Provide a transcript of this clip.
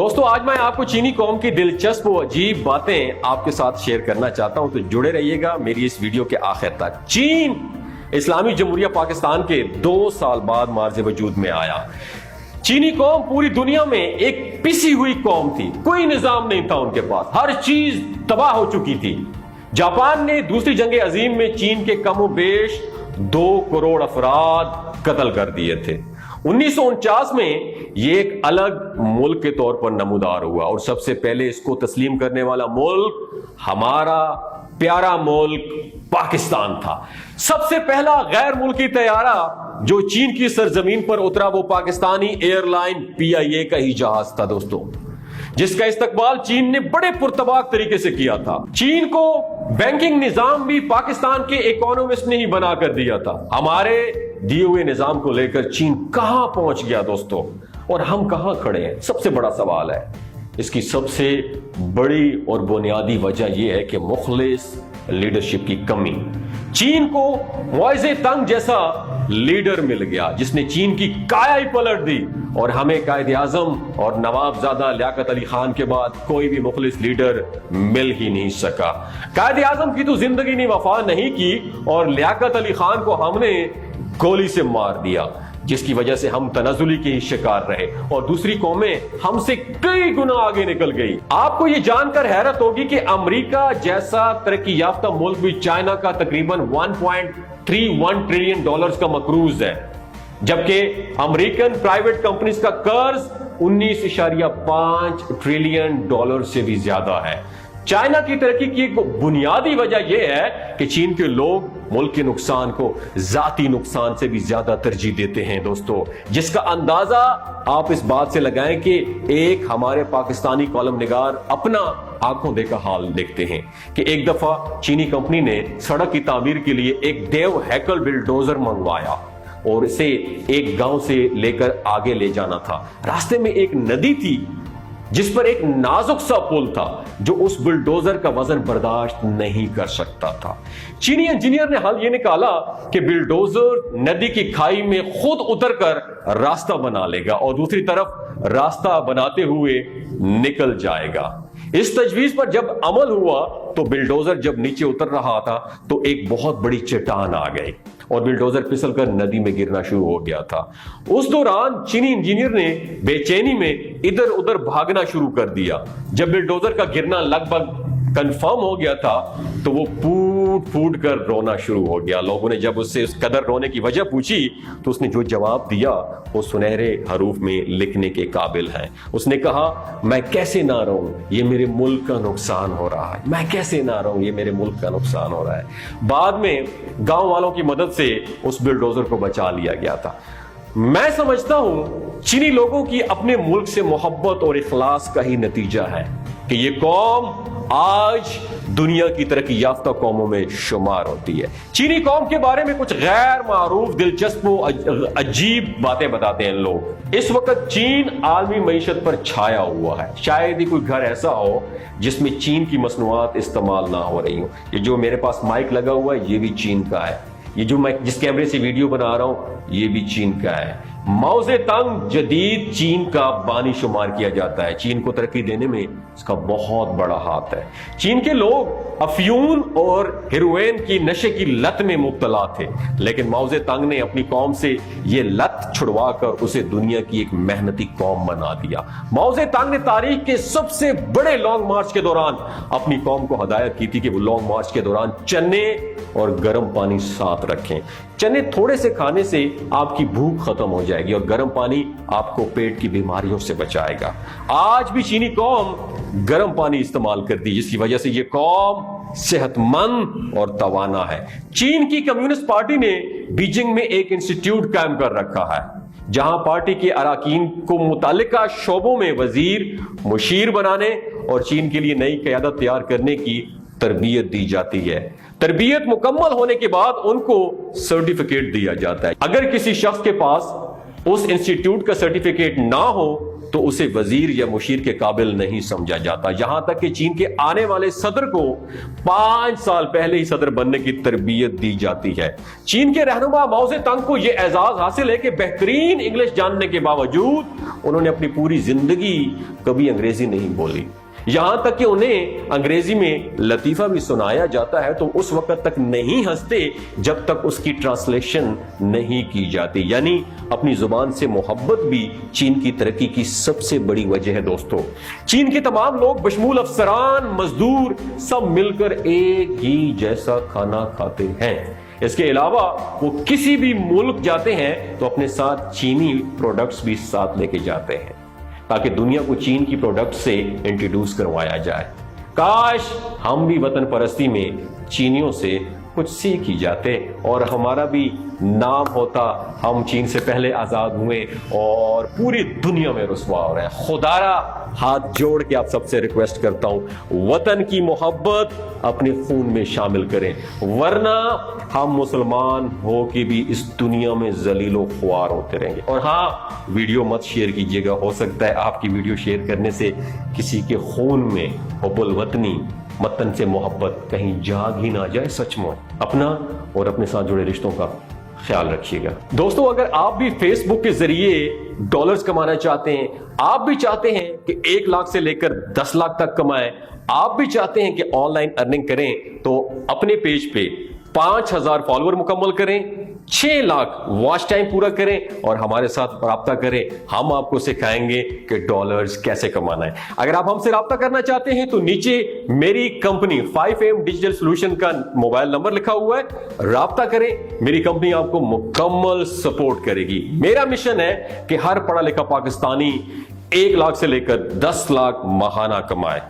دوستو آج میں آپ کو چینی قوم کی دلچسپ و عجیب باتیں آپ کے ساتھ شیئر کرنا چاہتا ہوں، تو جڑے رہیے گا میری اس ویڈیو کے آخر تک۔ چین اسلامی جمہوریہ پاکستان کے 2 سال بعد مارز وجود میں آیا۔ چینی قوم پوری دنیا میں ایک پسی ہوئی قوم تھی، کوئی نظام نہیں تھا ان کے پاس، ہر چیز تباہ ہو چکی تھی۔ جاپان نے دوسری جنگ عظیم میں چین کے کم و بیش 2 کروڑ افراد قتل کر دیے تھے۔ 1949 میں یہ ایک الگ ملک کے طور پر نمودار ہوا، اور سب سے پہلے اس کو تسلیم کرنے والا ملک ہمارا پیارا ملک پاکستان تھا۔ سب سے پہلا غیر ملکی طیارہ جو چین کی سرزمین پر اترا وہ پاکستانی ایئر لائن PIA کا ہی جہاز تھا دوستوں، جس کا استقبال چین نے بڑے پرتباک طریقے سے کیا تھا۔ چین کو بینکنگ نظام بھی پاکستان کے اکانومسٹ نے ہی بنا کر دیا تھا۔ ہمارے دیے ہوئے نظام کو لے کر چین کہاں پہنچ گیا دوستوں، اور ہم کہاں کھڑے ہیں؟ سب سے بڑا سوال ہے۔ اس کی سب سے بڑی اور بنیادی وجہ یہ ہے کہ مخلص لیڈرشپ کی کمی۔ چین کو معز تنگ جیسا لیڈر مل گیا جس نے چین کی کایا ہی پلٹ دی، اور ہمیں قائد اعظم اور نواب زادہ لیاقت علی خان کے بعد کوئی بھی مخلص لیڈر مل ہی نہیں سکا۔ قائد اعظم کی تو زندگی نے وفا نہیں کی، اور لیاقت علی خان کو ہم نے گولی سے مار دیا، جس کی وجہ سے ہم تنزلی کے ہی شکار رہے، اور دوسری قومیں ہم سے کئی گنا آگے نکل گئی۔ آپ کو یہ جان کر حیرت ہوگی کہ امریکہ جیسا ترقی یافتہ ملک بھی چائنا کا تقریباً $1.31 ٹریلین کا مقروض ہے، جبکہ امریکن پرائیویٹ کمپنیز کا قرض $19.5 ٹریلین سے بھی زیادہ ہے۔ چائنا کی ترقی کی ایک بنیادی وجہ یہ ہے کہ چین کے لوگ ملک کے نقصان کو ذاتی نقصان سے بھی زیادہ ترجیح دیتے ہیں دوستو، جس کا اندازہ آپ اس بات سے لگائیں کہ ایک ہمارے پاکستانی کالم نگار اپنا آنکھوں دیکھا حال دیکھتے ہیں کہ ایک دفعہ چینی کمپنی نے سڑک کی تعمیر کے لیے ایک دیو ہیکل بلڈوزر منگوایا، اور اسے ایک گاؤں سے لے کر آگے لے جانا تھا۔ راستے میں ایک ندی تھی جس پر ایک نازک سا پل تھا جو اس بلڈوزر کا وزن برداشت نہیں کر سکتا تھا۔ چینی انجینئر نے حل یہ نکالا کہ بلڈوزر ندی کی کھائی میں خود اتر کر راستہ بنا لے گا، اور دوسری طرف راستہ بناتے ہوئے نکل جائے گا۔ اس تجویز پر جب عمل ہوا تو بلڈوزر جب نیچے اتر رہا تھا تو ایک بہت بڑی چٹان آ گئی، اور بلڈوزر پھسل کر ندی میں گرنا شروع ہو گیا تھا۔ اس دوران چینی انجینئر نے بے چینی میں ادھر ادھر بھاگنا شروع کر دیا۔ جب بلڈوزر کا گرنا لگ بھگ کنفرم ہو گیا تھا تو وہ پھوٹ پھوٹ کر رونا شروع ہو گیا۔ لوگوں نے جب اس سے اس قدر رونے کی وجہ پوچھی تو اس نے جو جواب دیا وہ سنہرے حروف میں لکھنے کے قابل ہے۔ اس نے کہا، میں کیسے نہ رہوں، یہ میرے ملک کا نقصان ہو رہا ہے، میں کیسے نہ رہوں، یہ میرے ملک کا نقصان ہو رہا ہے۔ بعد میں گاؤں والوں کی مدد سے اس بلڈوزر کو بچا لیا گیا تھا۔ میں سمجھتا ہوں چینی لوگوں کی اپنے ملک سے محبت اور اخلاص کا ہی نتیجہ ہے کہ یہ قوم آج دنیا کی ترقی یافتہ قوموں میں شمار ہوتی ہے۔ چینی قوم کے بارے میں کچھ غیر معروف دلچسپ و عجیب باتیں بتاتے ہیں لوگ۔ اس وقت چین عالمی معیشت پر چھایا ہوا ہے، شاید ہی کوئی گھر ایسا ہو جس میں چین کی مصنوعات استعمال نہ ہو رہی ہوں۔ یہ جو میرے پاس مائک لگا ہوا ہے یہ بھی چین کا ہے، یہ جو میں جس کیمرے سے ویڈیو بنا رہا ہوں یہ بھی چین کا ہے۔ ماؤ زے تنگ جدید چین کا بانی شمار کیا جاتا ہے۔ چین کو ترقی دینے میں اس کا بہت بڑا ہاتھ ہے۔ چین کے لوگ افیون اور ہیروئن کی نشے کی لت میں مبتلا تھے، لیکن ماؤ زے تنگ نے اپنی قوم سے یہ لت چھڑوا کر اسے دنیا کی ایک محنتی قوم بنا دیا۔ ماؤ زے تنگ نے تاریخ کے سب سے بڑے لانگ مارچ کے دوران اپنی قوم کو ہدایت کی تھی کہ وہ لانگ مارچ کے دوران چنے اور گرم پانی ساتھ رکھیں۔ چنے تھوڑے سے کھانے سے آپ کی بھوک ختم ہو جائے گی، اور گرم پانی آپ کو پیٹ کی بیماریوں سے بچائے گا۔ آج بھی چینی قوم گرم پانی استعمال کرتی ہے، جس کی وجہ سے یہ قوم صحت مند اور توانا ہے۔ چین کی کمیونسٹ پارٹی نے بیجنگ میں ایک انسٹیٹیوٹ قائم کر رکھا ہے جہاں پارٹی کے اراکین کو متعلقہ شعبوں میں وزیر مشیر بنانے اور چین کے لیے نئی قیادت تیار کرنے کی تربیت دی جاتی ہے۔ تربیت مکمل ہونے کے بعد ان کو سرٹیفکیٹ دیا جاتا ہے۔ اگر کسی شخص کے پاس اس انسٹیٹیوٹ کا سرٹیفکیٹ نہ ہو تو اسے وزیر یا مشیر کے قابل نہیں سمجھا جاتا، یہاں تک کہ چین کے آنے والے صدر کو 5 سال پہلے ہی صدر بننے کی تربیت دی جاتی ہے۔ چین کے رہنما ماؤ زے تنگ کو یہ اعزاز حاصل ہے کہ بہترین انگلش جاننے کے باوجود انہوں نے اپنی پوری زندگی کبھی انگریزی نہیں بولی، یہاں تک کہ انہیں انگریزی میں لطیفہ بھی سنایا جاتا ہے تو اس وقت تک نہیں ہنستے جب تک اس کی ٹرانسلیشن نہیں کی جاتی۔ یعنی اپنی زبان سے محبت بھی چین کی ترقی کی سب سے بڑی وجہ ہے دوستو۔ چین کے تمام لوگ بشمول افسران، مزدور، سب مل کر ایک ہی جیسا کھانا کھاتے ہیں۔ اس کے علاوہ وہ کسی بھی ملک جاتے ہیں تو اپنے ساتھ چینی پروڈکٹس بھی ساتھ لے کے جاتے ہیں تاکہ دنیا کو چین کی پروڈکٹ سے انٹروڈیوس کروایا جائے۔ کاش ہم بھی وطن پرستی میں چینیوں سے کچھ سیکھ ہی جاتے اور ہمارا بھی نام ہوتا، ہم چین سے پہلے آزاد ہوئے اور پوری دنیا میں رسوا ہو رہے ہیں۔ خدارا ہاتھ جوڑ کے آپ سب سے ریکویسٹ کرتا ہوں، وطن کی محبت اپنے خون میں شامل کریں، ورنہ ہم مسلمان ہو کے بھی اس دنیا میں ذلیل و خوار ہوتے رہیں گے۔ اور ہاں، ویڈیو مت شیئر کیجیے گا، ہو سکتا ہے آپ کی ویڈیو شیئر کرنے سے کسی کے خون میں حب الوطنی، وطن سے محبت کہیں جاگ ہی نہ جائے۔ سچ میں اپنا اور اپنے ساتھ جڑے رشتوں کا خیال رکھیے گا۔ دوستو، اگر آپ بھی فیس بک کے ذریعے ڈالرز کمانا چاہتے ہیں، آپ بھی چاہتے ہیں کہ 1 لاکھ سے لے کر 10 لاکھ تک کمائیں، آپ بھی چاہتے ہیں کہ آن لائن ارننگ کریں، تو اپنے پیج پہ 5000 فالوور مکمل کریں، 6 لاکھ واچ ٹائم پورا کریں اور ہمارے ساتھ رابطہ کریں۔ ہم آپ کو سکھائیں گے کہ ڈالرز کیسے کمانا ہے۔ اگر آپ ہم سے رابطہ کرنا چاہتے ہیں تو نیچے میری کمپنی 5M ڈیجیٹل سولوشن کا موبائل نمبر لکھا ہوا ہے، رابطہ کریں، میری کمپنی آپ کو مکمل سپورٹ کرے گی۔ میرا مشن ہے کہ ہر پڑھا لکھا پاکستانی 1 لاکھ سے لے کر 10 لاکھ ماہانہ کمائے۔